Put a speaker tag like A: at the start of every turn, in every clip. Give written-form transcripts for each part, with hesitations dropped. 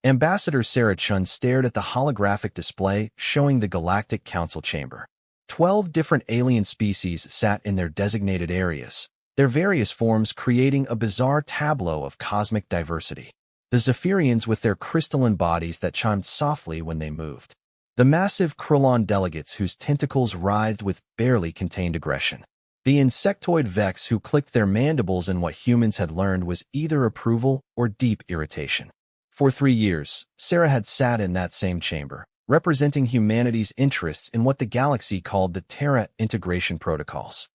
A: Ambassador Sarah Chun stared at the holographic display showing the Galactic Council chamber. 12 different alien species sat in their designated areas, their various forms creating a bizarre tableau of cosmic diversity. The Zephyrians with their crystalline bodies that chimed softly when they moved. The massive Krillon delegates whose tentacles writhed with barely contained aggression. The insectoid Vex who clicked their mandibles in what humans had learned was either approval or deep irritation. For 3 years, Sarah had sat in that same chamber, representing humanity's interests in what the galaxy called the Terra Integration Protocols.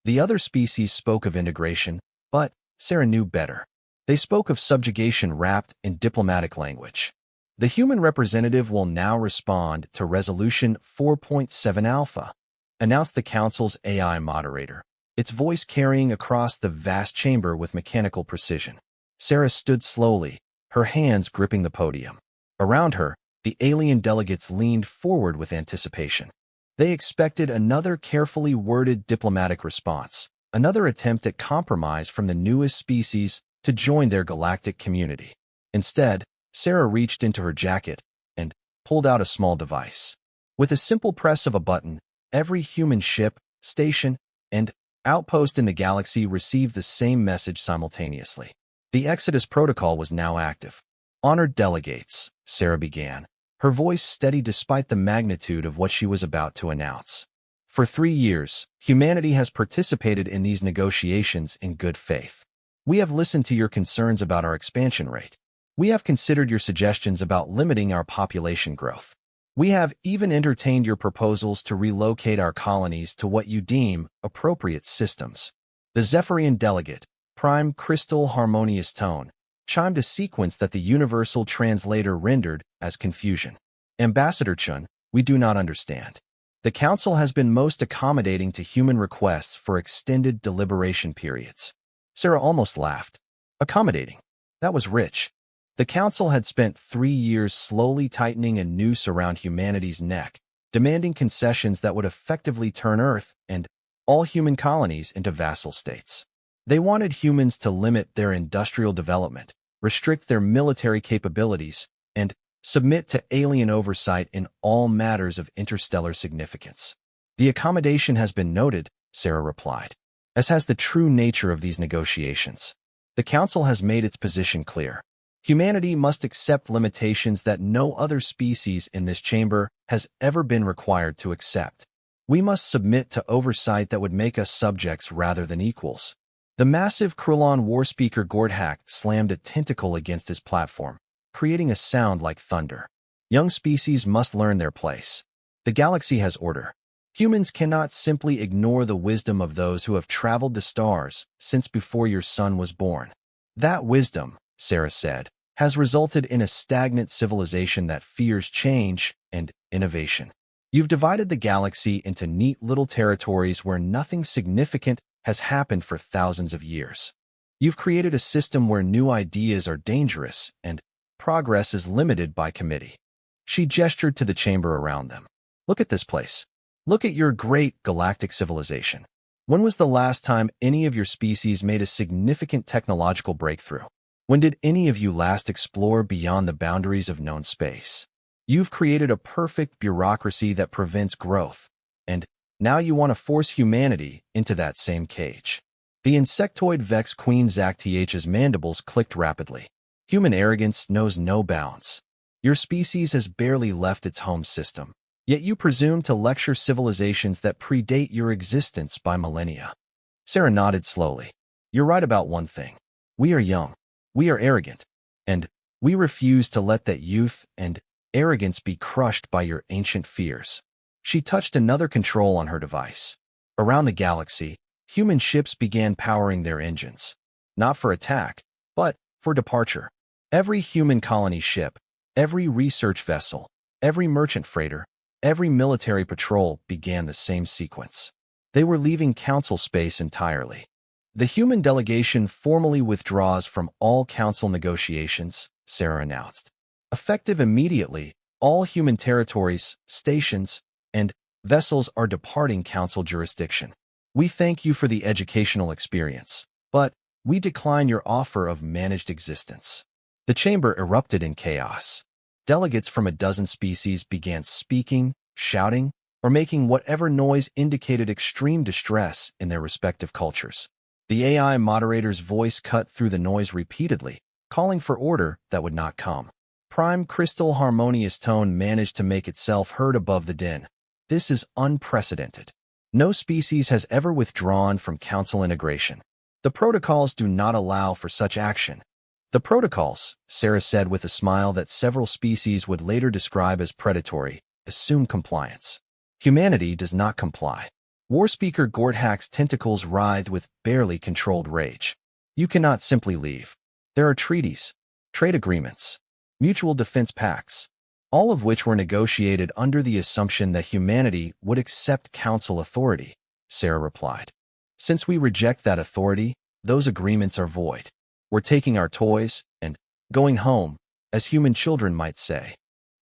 A: The other species spoke of integration, but Sarah knew better. They spoke of subjugation wrapped in diplomatic language. The human representative will now respond to Resolution 4.7 Alpha, announced the Council's AI moderator, its voice carrying across the vast chamber with mechanical precision. Sarah stood slowly, her hands gripping the podium. Around her, the alien delegates leaned forward with anticipation. They expected another carefully worded diplomatic response, another attempt at compromise from the newest species to join their galactic community. Instead, Sarah reached into her jacket and pulled out a small device. With a simple press of a button, every human ship, station, and outpost in the galaxy received the same message simultaneously. The Exodus Protocol was now active. Honored delegates, Sarah began, her voice steady despite the magnitude of what she was about to announce. For 3 years, humanity has participated in these negotiations in good faith. We have listened to your concerns about our expansion rate. We have considered your suggestions about limiting our population growth. We have even entertained your proposals to relocate our colonies to what you deem appropriate systems. The Zephyrian delegate, Prime Crystal Harmonious Tone, chimed a sequence that the universal translator rendered as confusion. Ambassador Chun, we do not understand. The Council has been most accommodating to human requests for extended deliberation periods. Sarah almost laughed. Accommodating. That was rich. The Council had spent 3 years slowly tightening a noose around humanity's neck, demanding concessions that would effectively turn Earth and all human colonies into vassal states. They wanted humans to limit their industrial development, restrict their military capabilities, and submit to alien oversight in all matters of interstellar significance. The accommodation has been noted, Sarah replied, as has the true nature of these negotiations. The Council has made its position clear. Humanity must accept limitations that no other species in this chamber has ever been required to accept. We must submit to oversight that would make us subjects rather than equals. The massive Krillon warspeaker Gordhak slammed a tentacle against his platform, creating a sound like thunder. Young species must learn their place. The galaxy has order. Humans cannot simply ignore the wisdom of those who have traveled the stars since before your son was born. That wisdom, Sarah said, has resulted in a stagnant civilization that fears change and innovation. You've divided the galaxy into neat little territories where nothing significant has happened for thousands of years. You've created a system where new ideas are dangerous and progress is limited by committee. She gestured to the chamber around them. Look at this place. Look at your great galactic civilization. When was the last time any of your species made a significant technological breakthrough? When did any of you last explore beyond the boundaries of known space? You've created a perfect bureaucracy that prevents growth, and now you want to force humanity into that same cage. The insectoid Vex Queen Zacth's mandibles clicked rapidly. Human arrogance knows no bounds. Your species has barely left its home system, yet you presume to lecture civilizations that predate your existence by millennia. Sarah nodded slowly. You're right about one thing. We are young. We are arrogant. And we refuse to let that youth and arrogance be crushed by your ancient fears. She touched another control on her device. Around the galaxy, human ships began powering their engines. Not for attack, but for departure. Every human colony ship, every research vessel, every merchant freighter, every military patrol began the same sequence. They were leaving Council space entirely. The human delegation formally withdraws from all Council negotiations, Sarah announced. Effective immediately, all human territories, stations, and vessels are departing Council jurisdiction. We thank you for the educational experience, but we decline your offer of managed existence. The chamber erupted in chaos. Delegates from a dozen species began speaking, shouting, or making whatever noise indicated extreme distress in their respective cultures. The AI moderator's voice cut through the noise repeatedly, calling for order that would not come. Prime crystal harmonious tone managed to make itself heard above the din. This is unprecedented. No species has ever withdrawn from council integration. The protocols do not allow for such action. The protocols, Sarah said with a smile that several species would later describe as predatory, assume compliance. Humanity does not comply. War Speaker Gordhack's tentacles writhed with barely controlled rage. You cannot simply leave. There are treaties, trade agreements, mutual defense pacts, all of which were negotiated under the assumption that humanity would accept council authority, Sarah replied. Since we reject that authority, those agreements are void. We're taking our toys and going home, as human children might say.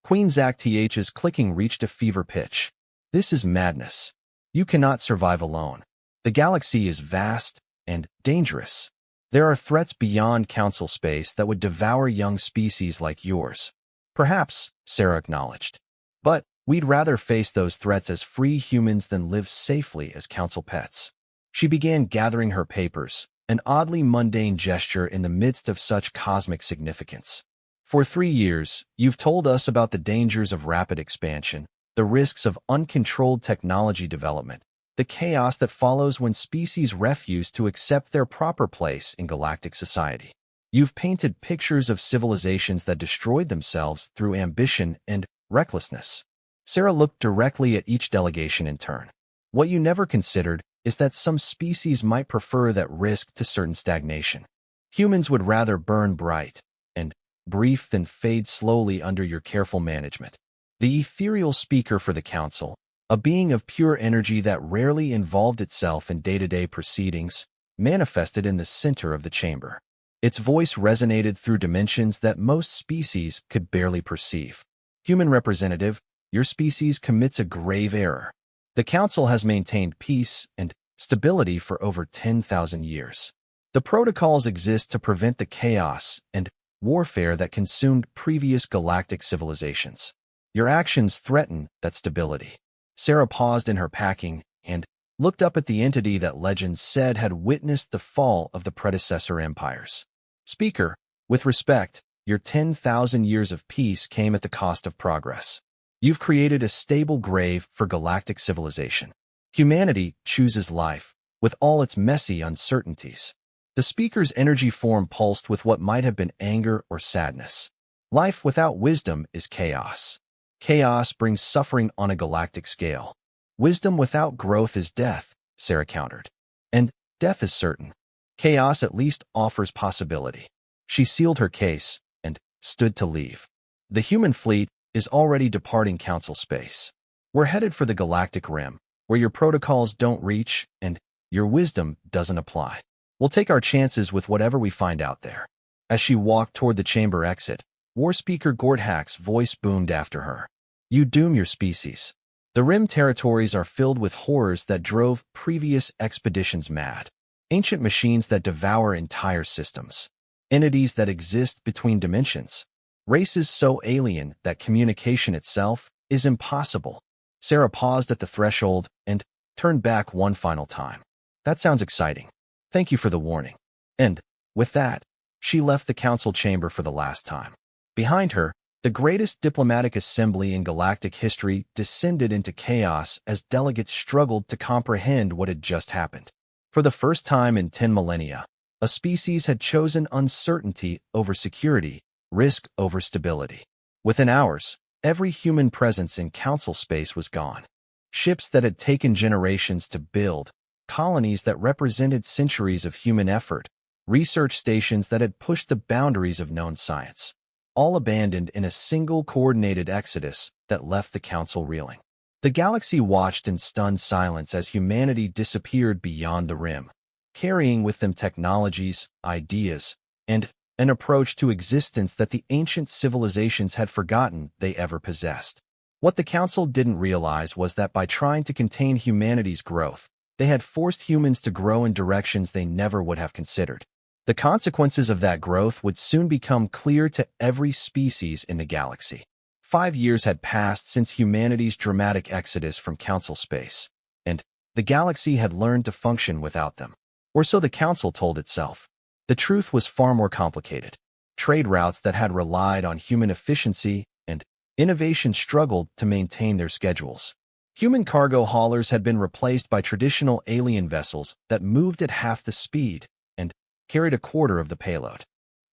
A: Queen Zakth's clicking reached a fever pitch. This is madness. You cannot survive alone. The galaxy is vast and dangerous. There are threats beyond council space that would devour young species like yours. Perhaps, Sarah acknowledged. But we'd rather face those threats as free humans than live safely as council pets. She began gathering her papers, an oddly mundane gesture in the midst of such cosmic significance. For 3 years, you've told us about the dangers of rapid expansion, the risks of uncontrolled technology development, the chaos that follows when species refuse to accept their proper place in galactic society. You've painted pictures of civilizations that destroyed themselves through ambition and recklessness. Sarah looked directly at each delegation in turn. What you never considered is that some species might prefer that risk to certain stagnation. Humans would rather burn bright and brief than fade slowly under your careful management. The ethereal speaker for the council, a being of pure energy that rarely involved itself in day-to-day proceedings, manifested in the center of the chamber. Its voice resonated through dimensions that most species could barely perceive. Human representative, your species commits a grave error. The council has maintained peace and stability for over 10,000 years. The protocols exist to prevent the chaos and warfare that consumed previous galactic civilizations. Your actions threaten that stability. Sarah paused in her packing and looked up at the entity that legends said had witnessed the fall of the predecessor empires. Speaker, with respect, your 10,000 years of peace came at the cost of progress. You've created a stable grave for galactic civilization. Humanity chooses life, with all its messy uncertainties. The speaker's energy form pulsed with what might have been anger or sadness. Life without wisdom is chaos. Chaos brings suffering on a galactic scale. Wisdom without growth is death, Sarah countered. And death is certain. Chaos at least offers possibility. She sealed her case and stood to leave. The human fleet is already departing council space. We're headed for the galactic rim, where your protocols don't reach and your wisdom doesn't apply. We'll take our chances with whatever we find out there. As she walked toward the chamber exit, War Speaker Gordhack's voice boomed after her. You doom your species. The rim territories are filled with horrors that drove previous expeditions mad. Ancient machines that devour entire systems. Entities that exist between dimensions. Races so alien that communication itself is impossible. Sarah paused at the threshold and turned back one final time. That sounds exciting. Thank you for the warning. And, with that, she left the council chamber for the last time. Behind her, the greatest diplomatic assembly in galactic history descended into chaos as delegates struggled to comprehend what had just happened. For the first time in 10 millennia, a species had chosen uncertainty over security, risk over stability. Within hours, every human presence in council space was gone. Ships that had taken generations to build, colonies that represented centuries of human effort, research stations that had pushed the boundaries of known science, all abandoned in a single coordinated exodus that left the council reeling. The galaxy watched in stunned silence as humanity disappeared beyond the rim, carrying with them technologies, ideas, and an approach to existence that the ancient civilizations had forgotten they ever possessed. What the council didn't realize was that by trying to contain humanity's growth, they had forced humans to grow in directions they never would have considered. The consequences of that growth would soon become clear to every species in the galaxy. 5 years had passed since humanity's dramatic exodus from Council space, and the galaxy had learned to function without them. Or so the Council told itself. The truth was far more complicated. Trade routes that had relied on human efficiency and innovation struggled to maintain their schedules. Human cargo haulers had been replaced by traditional alien vessels that moved at half the speed and carried a quarter of the payload.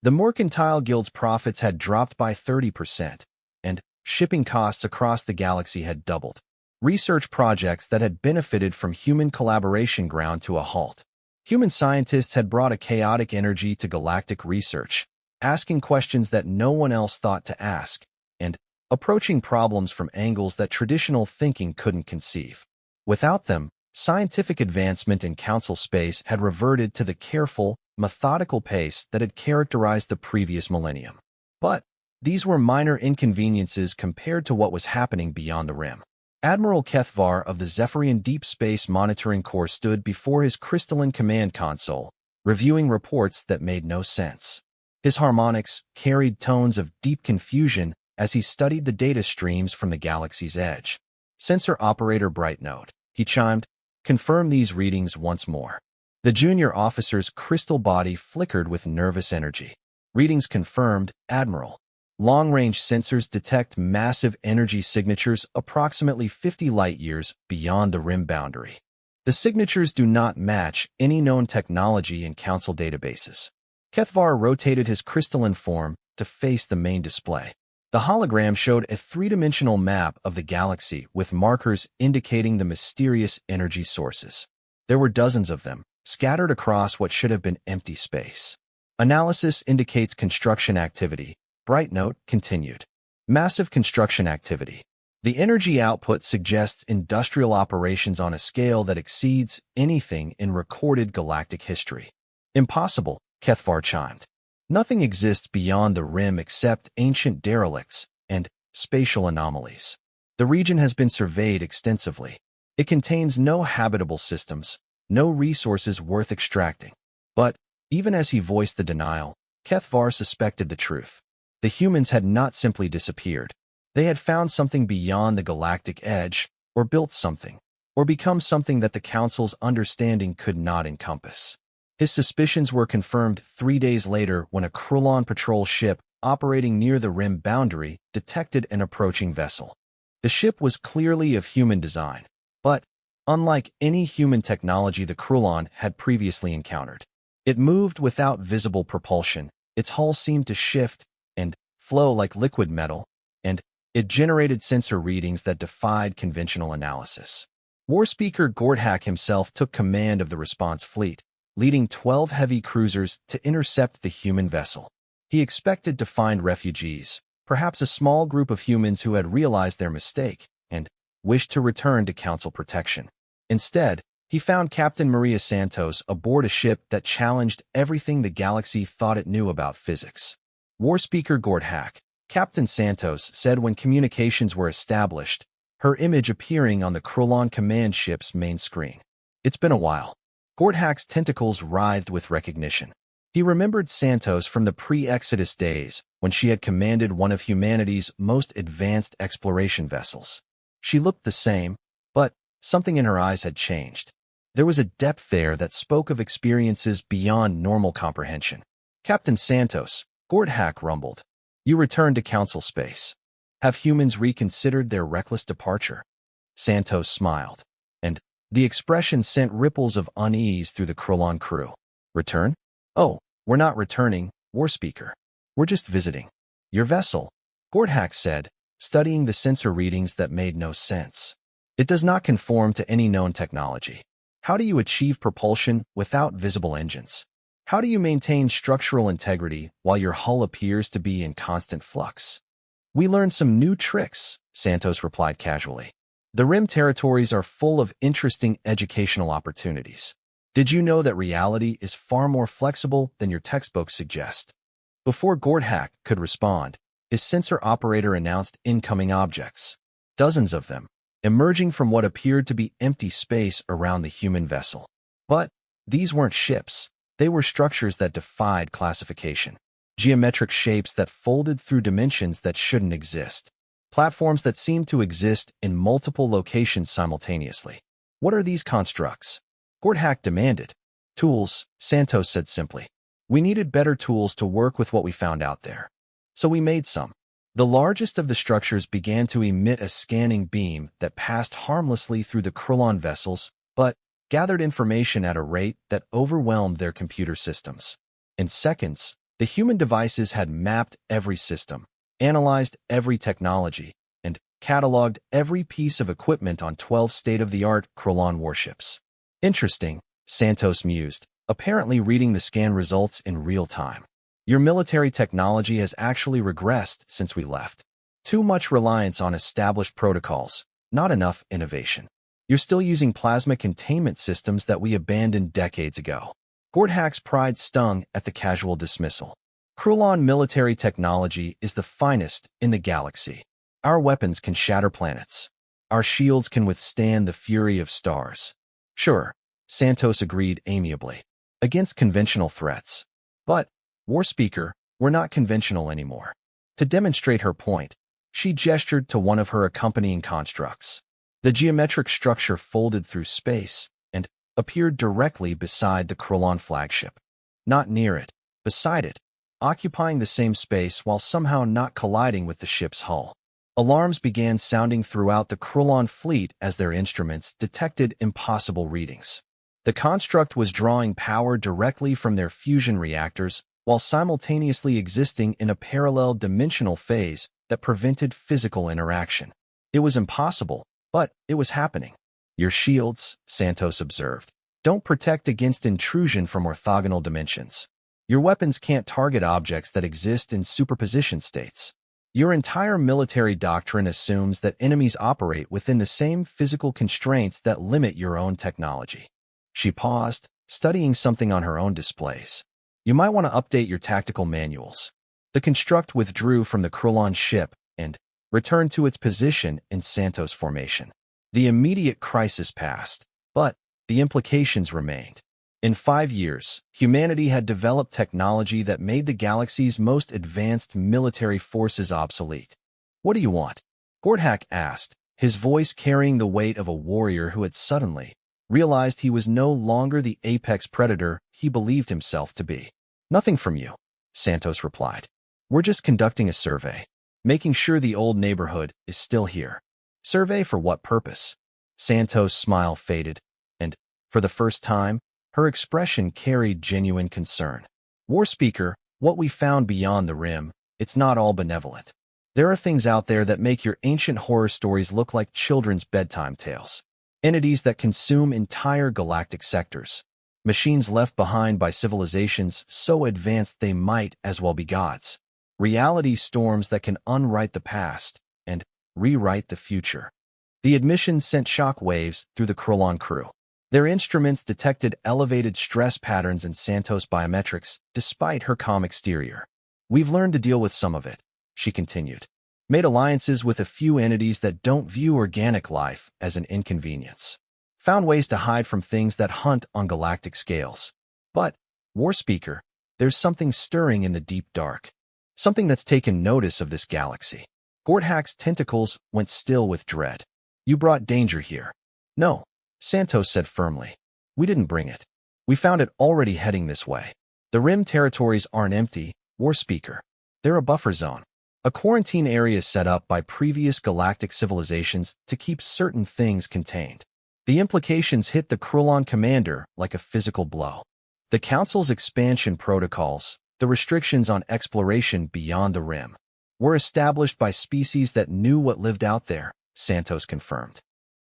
A: The Mercantile Guild's profits had dropped by 30%, and shipping costs across the galaxy had doubled. Research projects that had benefited from human collaboration ground to a halt. Human scientists had brought a chaotic energy to galactic research, asking questions that no one else thought to ask, and approaching problems from angles that traditional thinking couldn't conceive. Without them, scientific advancement in Council space had reverted to the careful, methodical pace that had characterized the previous millennium. But these were minor inconveniences compared to what was happening beyond the rim. Admiral Kethvar of the Zephyrian Deep Space Monitoring Corps stood before his crystalline command console, reviewing reports that made no sense. His harmonics carried tones of deep confusion as he studied the data streams from the galaxy's edge. Sensor operator Brightnote, he chimed, confirm these readings once more. The junior officer's crystal body flickered with nervous energy. Readings confirmed, Admiral. Long-range sensors detect massive energy signatures approximately 50 light-years beyond the rim boundary. The signatures do not match any known technology in Council databases. Kethvar rotated his crystalline form to face the main display. The hologram showed a three-dimensional map of the galaxy with markers indicating the mysterious energy sources. There were dozens of them, scattered across what should have been empty space. Analysis indicates construction activity. Brightnote continued. Massive construction activity. The energy output suggests industrial operations on a scale that exceeds anything in recorded galactic history. Impossible, Kethvar chimed. Nothing exists beyond the rim except ancient derelicts and spatial anomalies. The region has been surveyed extensively. It contains no habitable systems, no resources worth extracting. But, even as he voiced the denial, Kethvar suspected the truth. The humans had not simply disappeared. They had found something beyond the galactic edge, or built something, or become something that the Council's understanding could not encompass. His suspicions were confirmed 3 days later when a Krulon patrol ship operating near the rim boundary detected an approaching vessel. The ship was clearly of human design, but unlike any human technology the Krulon had previously encountered. It moved without visible propulsion, its hull seemed to shift and flow like liquid metal, and it generated sensor readings that defied conventional analysis. Warspeaker Gordhak himself took command of the response fleet, leading 12 heavy cruisers to intercept the human vessel. He expected to find refugees, perhaps a small group of humans who had realized their mistake and wished to return to Council protection. Instead, he found Captain Maria Santos aboard a ship that challenged everything the galaxy thought it knew about physics. Warspeaker Gordhak, Captain Santos said when communications were established, her image appearing on the Krulon command ship's main screen. It's been a while. Gordhak's tentacles writhed with recognition. He remembered Santos from the pre-Exodus days when she had commanded one of humanity's most advanced exploration vessels. She looked the same, but something in her eyes had changed. There was a depth there that spoke of experiences beyond normal comprehension. Captain Santos, Gordhak rumbled. You returned to Council space. Have humans reconsidered their reckless departure? Santos smiled, and the expression sent ripples of unease through the Krulon crew. Return? Oh, we're not returning, Warspeaker. We're just visiting. Your vessel, Gordhak said, studying the sensor readings that made no sense. It does not conform to any known technology. How do you achieve propulsion without visible engines? How do you maintain structural integrity while your hull appears to be in constant flux? We learned some new tricks, Santos replied casually. The rim territories are full of interesting educational opportunities. Did you know that reality is far more flexible than your textbooks suggest? Before Gordhak could respond, his sensor operator announced incoming objects. Dozens of them, emerging from what appeared to be empty space around the human vessel. But these weren't ships. They were structures that defied classification. Geometric shapes that folded through dimensions that shouldn't exist. Platforms that seemed to exist in multiple locations simultaneously. What are these constructs? Gordhack demanded. Tools, Santos said simply. We needed better tools to work with what we found out there. So we made some. The largest of the structures began to emit a scanning beam that passed harmlessly through the Krillon vessels, but gathered information at a rate that overwhelmed their computer systems. In seconds, the human devices had mapped every system, analyzed every technology, and cataloged every piece of equipment on 12 state-of-the-art Krillon warships. Interesting, Santos mused, apparently reading the scan results in real time. Your military technology has actually regressed since we left. Too much reliance on established protocols, not enough innovation. You're still using plasma containment systems that we abandoned decades ago. Gordhack's pride stung at the casual dismissal. Krillon military technology is the finest in the galaxy. Our weapons can shatter planets. Our shields can withstand the fury of stars. Sure, Santos agreed amiably. Against conventional threats. But, War Speaker, we're not conventional anymore. To demonstrate her point, she gestured to one of her accompanying constructs. The geometric structure folded through space and appeared directly beside the Krillon flagship. Not near it, beside it, occupying the same space while somehow not colliding with the ship's hull. Alarms began sounding throughout the Krillon fleet as their instruments detected impossible readings. The construct was drawing power directly from their fusion reactors while simultaneously existing in a parallel dimensional phase that prevented physical interaction. It was impossible, but it was happening. Your shields, Santos observed, don't protect against intrusion from orthogonal dimensions. Your weapons can't target objects that exist in superposition states. Your entire military doctrine assumes that enemies operate within the same physical constraints that limit your own technology. She paused, studying something on her own displays. You might want to update your tactical manuals. The construct withdrew from the Krillon ship and returned to its position in Santos formation. The immediate crisis passed, but the implications remained. In 5 years, humanity had developed technology that made the galaxy's most advanced military forces obsolete. What do you want? Gordhack asked, his voice carrying the weight of a warrior who had suddenly realized he was no longer the apex predator he believed himself to be. Nothing from you, Santos replied. We're just conducting a survey, making sure the old neighborhood is still here. Survey for what purpose? Santos' smile faded, and, for the first time, her expression carried genuine concern. War Speaker, what we found beyond the rim, it's not all benevolent. There are things out there that make your ancient horror stories look like children's bedtime tales. Entities that consume entire galactic sectors. Machines left behind by civilizations so advanced they might as well be gods. Reality storms that can unwrite the past and rewrite the future. The admission sent shock waves through the Krillon crew. Their instruments detected elevated stress patterns in Santos' biometrics, despite her calm exterior. We've learned to deal with some of it, she continued. Made alliances with a few entities that don't view organic life as an inconvenience. Found ways to hide from things that hunt on galactic scales. But, War Speaker, there's something stirring in the deep dark. Something that's taken notice of this galaxy. Gordhack's tentacles went still with dread. You brought danger here. No, Santos said firmly. We didn't bring it. We found it already heading this way. The rim territories aren't empty, War Speaker. They're a buffer zone. A quarantine area set up by previous galactic civilizations to keep certain things contained. The implications hit the Krillon commander like a physical blow. The Council's expansion protocols, the restrictions on exploration beyond the rim, were established by species that knew what lived out there, Santos confirmed.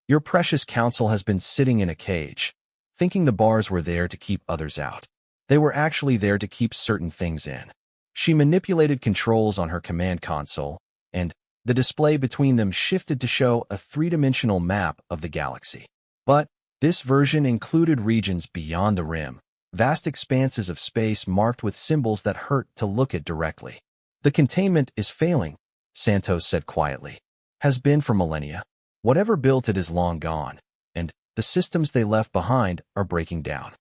A: Your precious Council has been sitting in a cage, thinking the bars were there to keep others out. They were actually there to keep certain things in. She manipulated controls on her command console, and the display between them shifted to show a three-dimensional map of the galaxy. But this version included regions beyond the rim, vast expanses of space marked with symbols that hurt to look at directly. The containment is failing, Santos said quietly. Has been for millennia. Whatever built it is long gone, and the systems they left behind are breaking down.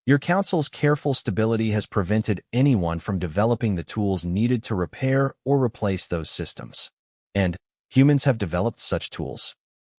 A: Your council's careful stability has prevented anyone from developing the tools needed to repair or replace those systems. And humans have developed such tools.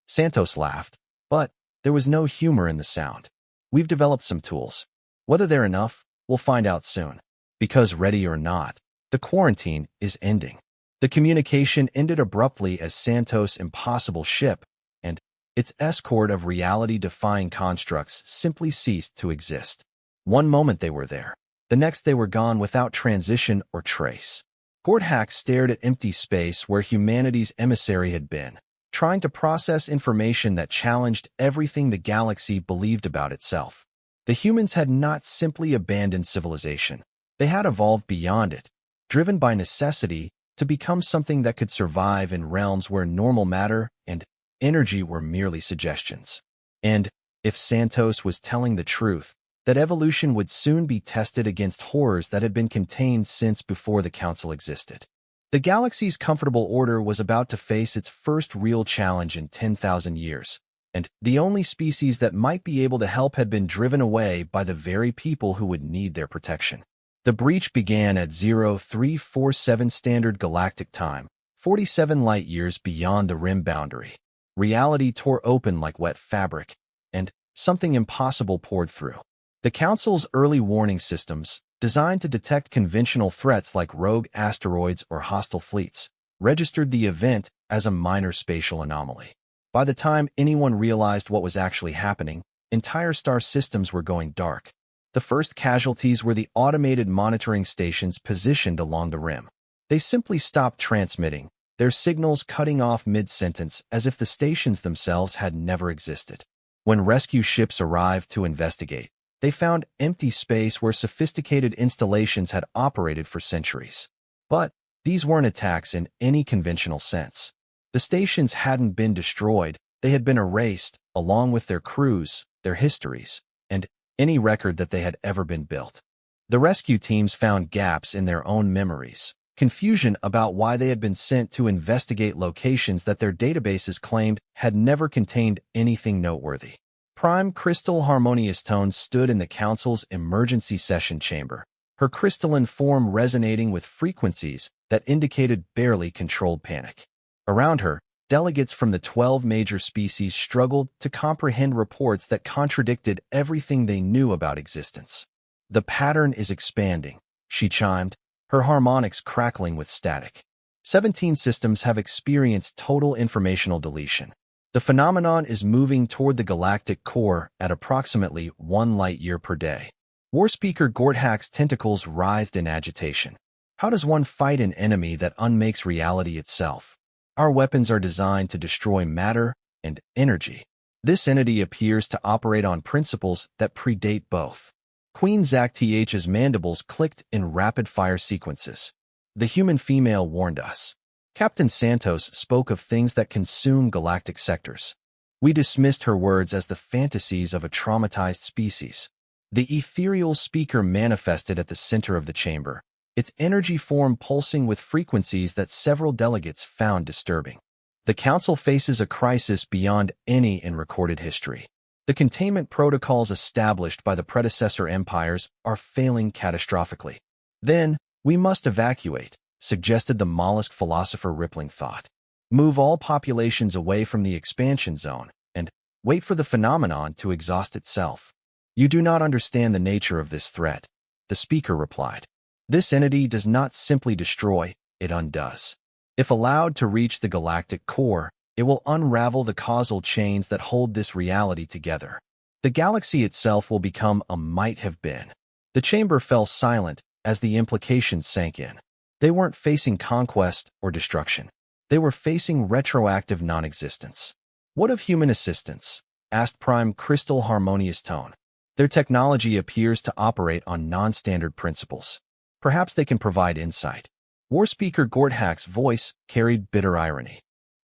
A: Santos laughed, but there was no humor in the sound. We've developed some tools. Whether they're enough, we'll find out soon. Because ready or not, the quarantine is ending. The communication ended abruptly as Santos' impossible ship and its escort of reality-defying constructs simply ceased to exist. One moment they were there, the next they were gone without transition or trace. Gordhax stared at empty space where humanity's emissary had been, trying to process information that challenged everything the galaxy believed about itself. The humans had not simply abandoned civilization. They had evolved beyond it, driven by necessity to become something that could survive in realms where normal matter and energy were merely suggestions. And if Santos was telling the truth, that evolution would soon be tested against horrors that had been contained since before the Council existed. The galaxy's comfortable order was about to face its first real challenge in 10,000 years, and the only species that might be able to help had been driven away by the very people who would need their protection. The breach began at 0347 Standard Galactic Time, 47 light-years beyond the rim boundary. Reality tore open like wet fabric, and something impossible poured through. The Council's early warning systems, designed to detect conventional threats like rogue asteroids or hostile fleets, registered the event as a minor spatial anomaly. By the time anyone realized what was actually happening, entire star systems were going dark. The first casualties were the automated monitoring stations positioned along the rim. They simply stopped transmitting, their signals cutting off mid-sentence as if the stations themselves had never existed. When rescue ships arrived to investigate, they found empty space where sophisticated installations had operated for centuries. But these weren't attacks in any conventional sense. The stations hadn't been destroyed, they had been erased, along with their crews, their histories, and any record that they had ever been built. The rescue teams found gaps in their own memories, confusion about why they had been sent to investigate locations that their databases claimed had never contained anything noteworthy. Prime Crystal Harmonious Tone stood in the Council's emergency session chamber, her crystalline form resonating with frequencies that indicated barely controlled panic. Around her, delegates from the 12 major species struggled to comprehend reports that contradicted everything they knew about existence. The pattern is expanding, she chimed, her harmonics crackling with static. 17 systems have experienced total informational deletion. The phenomenon is moving toward the galactic core at approximately 1 light-year per day. Warspeaker Gordhack's tentacles writhed in agitation. How does one fight an enemy that unmakes reality itself? Our weapons are designed to destroy matter and energy. This entity appears to operate on principles that predate both. Queen Zakth's mandibles clicked in rapid-fire sequences. The human female warned us. Captain Santos spoke of things that consume galactic sectors. We dismissed her words as the fantasies of a traumatized species. The ethereal speaker manifested at the center of the chamber, its energy form pulsing with frequencies that several delegates found disturbing. The Council faces a crisis beyond any in recorded history. The containment protocols established by the predecessor empires are failing catastrophically. Then, we must evacuate, suggested the mollusk philosopher rippling thought. Move all populations away from the expansion zone, and wait for the phenomenon to exhaust itself. You do not understand the nature of this threat, the speaker replied. This entity does not simply destroy, it undoes. If allowed to reach the galactic core, it will unravel the causal chains that hold this reality together. The galaxy itself will become a might-have-been. The chamber fell silent as the implications sank in. They weren't facing conquest or destruction. They were facing retroactive non-existence. What of human assistance? Asked Prime Crystal Harmonious Tone. Their technology appears to operate on non-standard principles. Perhaps they can provide insight. Warspeaker Gordhack's voice carried bitter irony.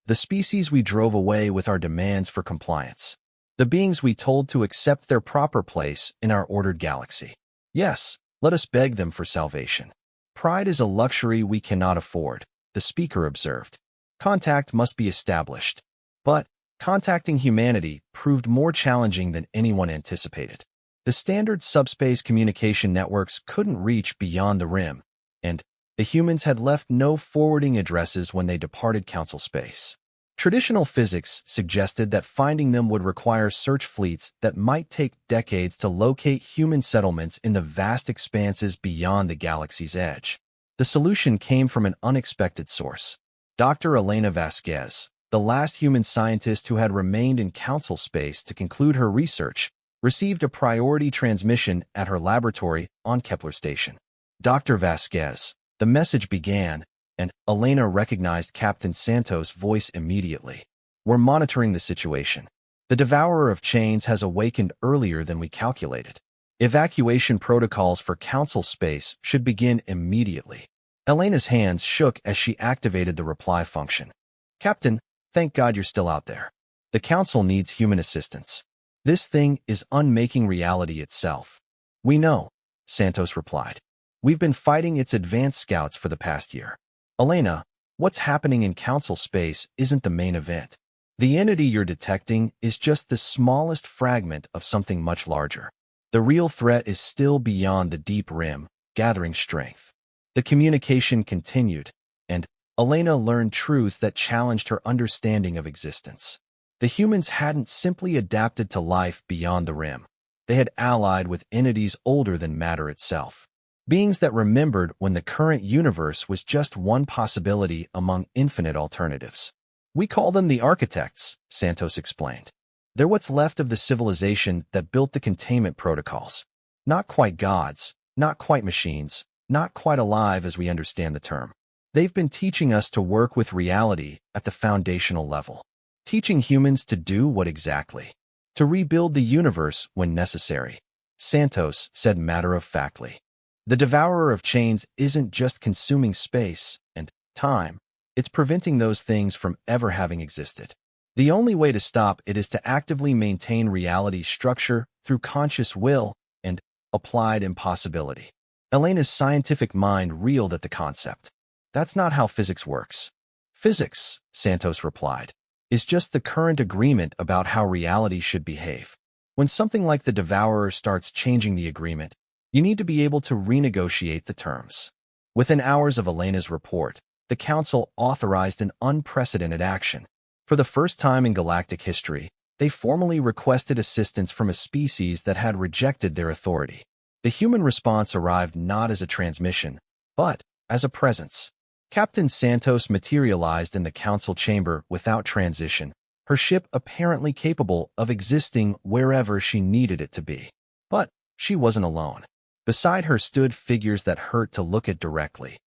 A: The species we drove away with our demands for compliance. The beings we told to accept their proper place in our ordered galaxy. Yes, let us beg them for salvation. Pride is a luxury we cannot afford, the speaker observed. Contact must be established. But contacting humanity proved more challenging than anyone anticipated. The standard subspace communication networks couldn't reach beyond the rim, and the humans had left no forwarding addresses when they departed Council space. Traditional physics suggested that finding them would require search fleets that might take decades to locate human settlements in the vast expanses beyond the galaxy's edge. The solution came from an unexpected source. Dr. Elena Vasquez, the last human scientist who had remained in Council space to conclude her research, received a priority transmission at her laboratory on Kepler Station. Dr. Vasquez, the message began, and Elena recognized Captain Santos' voice immediately. We're monitoring the situation. The Devourer of Chains has awakened earlier than we calculated. Evacuation protocols for Council space should begin immediately. Elena's hands shook as she activated the reply function. Captain, thank God you're still out there. The Council needs human assistance. This thing is unmaking reality itself. We know, Santos replied. We've been fighting its advanced scouts for the past year. Elena, what's happening in Council space isn't the main event. The entity you're detecting is just the smallest fragment of something much larger. The real threat is still beyond the deep rim, gathering strength. The communication continued, and Elena learned truths that challenged her understanding of existence. The humans hadn't simply adapted to life beyond the rim. They had allied with entities older than matter itself. Beings that remembered when the current universe was just one possibility among infinite alternatives. We call them the architects, Santos explained. They're what's left of the civilization that built the containment protocols. Not quite gods, not quite machines, not quite alive as we understand the term. They've been teaching us to work with reality at the foundational level. Teaching humans to do what exactly? To rebuild the universe when necessary, Santos said matter-of-factly. The Devourer of Chains isn't just consuming space and time. It's preventing those things from ever having existed. The only way to stop it is to actively maintain reality's structure through conscious will and applied impossibility. Elena's scientific mind reeled at the concept. That's not how physics works. Physics, Santos replied, is just the current agreement about how reality should behave. When something like the Devourer starts changing the agreement, you need to be able to renegotiate the terms. Within hours of Elena's report, the Council authorized an unprecedented action. For the first time in galactic history, they formally requested assistance from a species that had rejected their authority. The human response arrived not as a transmission, but as a presence. Captain Santos materialized in the Council chamber without transition, her ship apparently capable of existing wherever she needed it to be. But she wasn't alone. Beside her stood figures that hurt to look at directly.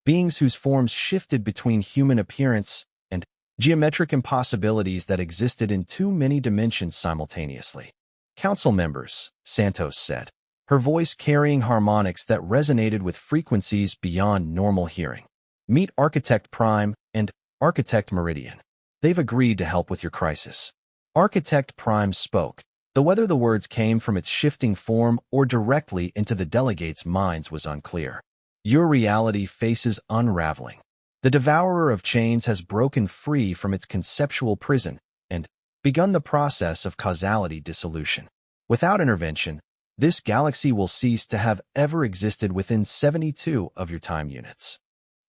A: Beings whose forms shifted between human appearance and geometric impossibilities that existed in too many dimensions simultaneously. Council members, Santos said, her voice carrying harmonics that resonated with frequencies beyond normal hearing. Meet Architect Prime and Architect Meridian. They've agreed to help with your crisis. Architect Prime spoke, though whether the words came from its shifting form or directly into the delegates' minds was unclear. Your reality faces unraveling. The Devourer of Chains has broken free from its conceptual prison and begun the process of causality dissolution. Without intervention, this galaxy will cease to have ever existed within 72 of your time units.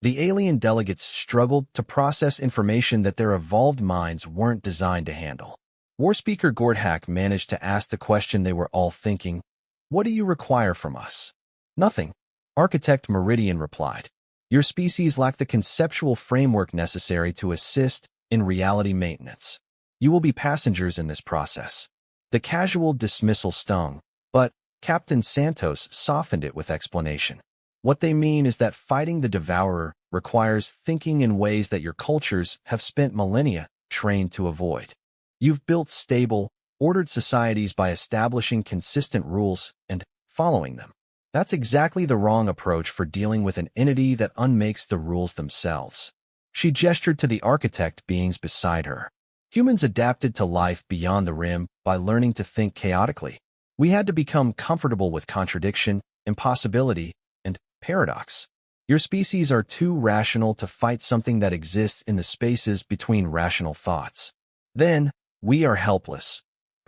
A: The alien delegates struggled to process information that their evolved minds weren't designed to handle. War Speaker Gordhack managed to ask the question they were all thinking, "What do you require from us?" "Nothing," Architect Meridian replied. "Your species lack the conceptual framework necessary to assist in reality maintenance. You will be passengers in this process." The casual dismissal stung, but Captain Santos softened it with explanation. What they mean is that fighting the Devourer requires thinking in ways that your cultures have spent millennia trained to avoid. You've built stable, ordered societies by establishing consistent rules and following them. That's exactly the wrong approach for dealing with an entity that unmakes the rules themselves. She gestured to the architect beings beside her. Humans adapted to life beyond the rim by learning to think chaotically. We had to become comfortable with contradiction, impossibility, and paradox. Your species are too rational to fight something that exists in the spaces between rational thoughts. Then, we are helpless.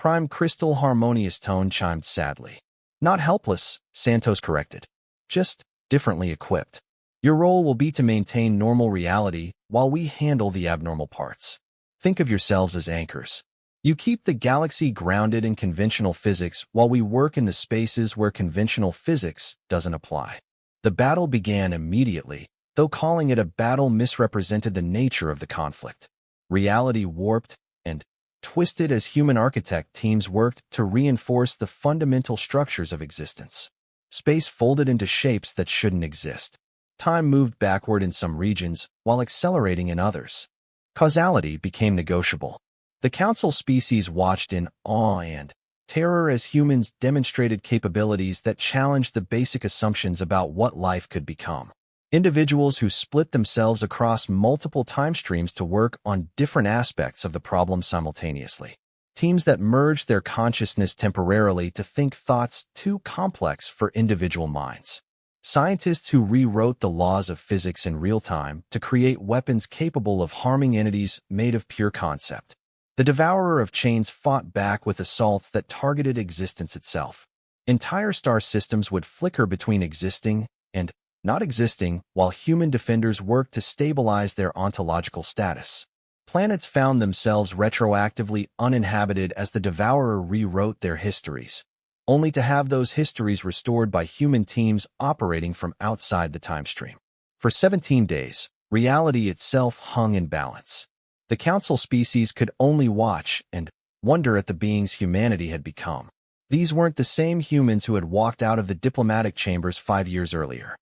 A: Prime crystal harmonious tone chimed sadly. Not helpless, Santos corrected. Just differently equipped. Your role will be to maintain normal reality while we handle the abnormal parts. Think of yourselves as anchors. You keep the galaxy grounded in conventional physics while we work in the spaces where conventional physics doesn't apply. The battle began immediately, though calling it a battle misrepresented the nature of the conflict. Reality warped and twisted as human architect teams worked to reinforce the fundamental structures of existence. Space folded into shapes that shouldn't exist. Time moved backward in some regions while accelerating in others. Causality became negotiable. The council species watched in awe and terror as humans demonstrated capabilities that challenged the basic assumptions about what life could become. Individuals who split themselves across multiple time streams to work on different aspects of the problem simultaneously. Teams that merged their consciousness temporarily to think thoughts too complex for individual minds. Scientists who rewrote the laws of physics in real time to create weapons capable of harming entities made of pure concept. The devourer of chains fought back with assaults that targeted existence itself. Entire star systems would flicker between existing and not existing, while human defenders worked to stabilize their ontological status. Planets found themselves retroactively uninhabited as the devourer rewrote their histories, only to have those histories restored by human teams operating from outside the time stream. For 17 days, reality itself hung in balance. The council species could only watch and wonder at the beings humanity had become. These weren't the same humans who had walked out of the diplomatic chambers 5 years earlier.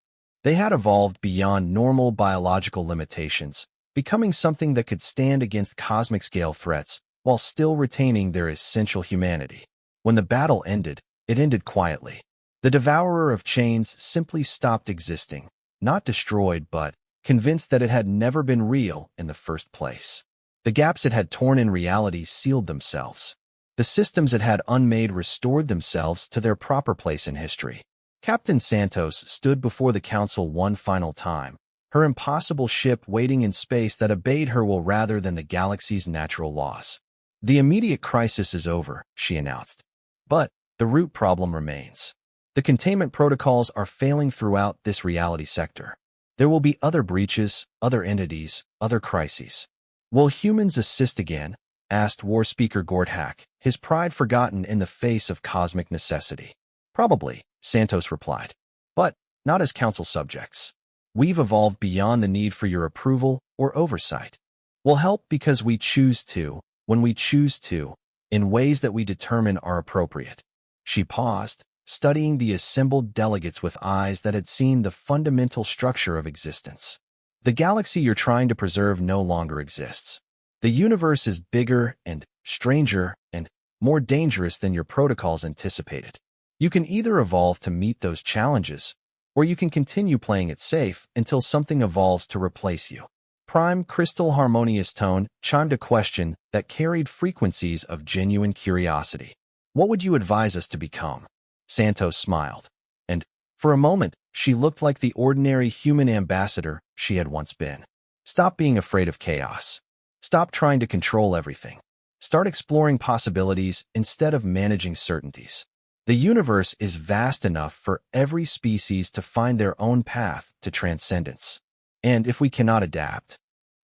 A: They had evolved beyond normal biological limitations, becoming something that could stand against cosmic-scale threats while still retaining their essential humanity. When the battle ended, it ended quietly. The devourer of chains simply stopped existing, not destroyed but convinced that it had never been real in the first place. The gaps it had torn in reality sealed themselves. The systems it had unmade restored themselves to their proper place in history. Captain Santos stood before the council one final time, her impossible ship waiting in space that obeyed her will rather than the galaxy's natural laws. The immediate crisis is over, she announced. But the root problem remains. The containment protocols are failing throughout this reality sector. There will be other breaches, other entities, other crises. Will humans assist again? Asked War Speaker Gordhack, his pride forgotten in the face of cosmic necessity. Probably, Santos replied. But not as council subjects. We've evolved beyond the need for your approval or oversight. We'll help because we choose to, when we choose to, in ways that we determine are appropriate. She paused, studying the assembled delegates with eyes that had seen the fundamental structure of existence. The galaxy you're trying to preserve no longer exists. The universe is bigger and stranger and more dangerous than your protocols anticipated. You can either evolve to meet those challenges, or you can continue playing it safe until something evolves to replace you. Prime crystal harmonious tone chimed a question that carried frequencies of genuine curiosity. What would you advise us to become? Santos smiled, and for a moment, she looked like the ordinary human ambassador she had once been. Stop being afraid of chaos. Stop trying to control everything. Start exploring possibilities instead of managing certainties. The universe is vast enough for every species to find their own path to transcendence. And if we cannot adapt,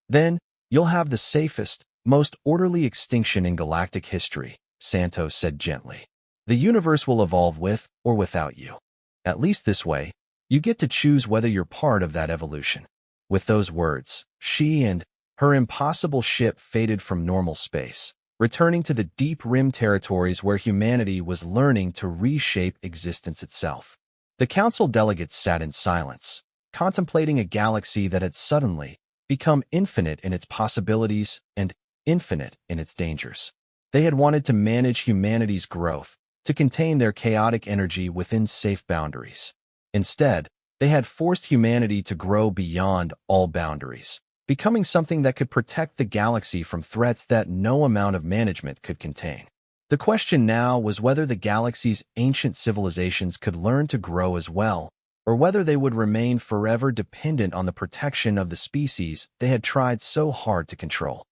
A: then you'll have the safest, most orderly extinction in galactic history, Santos said gently. The universe will evolve with or without you. At least this way, you get to choose whether you're part of that evolution. With those words, she and her impossible ship faded from normal space, returning to the deep rim territories where humanity was learning to reshape existence itself. The council delegates sat in silence, contemplating a galaxy that had suddenly become infinite in its possibilities and infinite in its dangers. They had wanted to manage humanity's growth, to contain their chaotic energy within safe boundaries. Instead, they had forced humanity to grow beyond all boundaries, becoming something that could protect the galaxy from threats that no amount of management could contain. The question now was whether the galaxy's ancient civilizations could learn to grow as well, or whether they would remain forever dependent on the protection of the species they had tried so hard to control.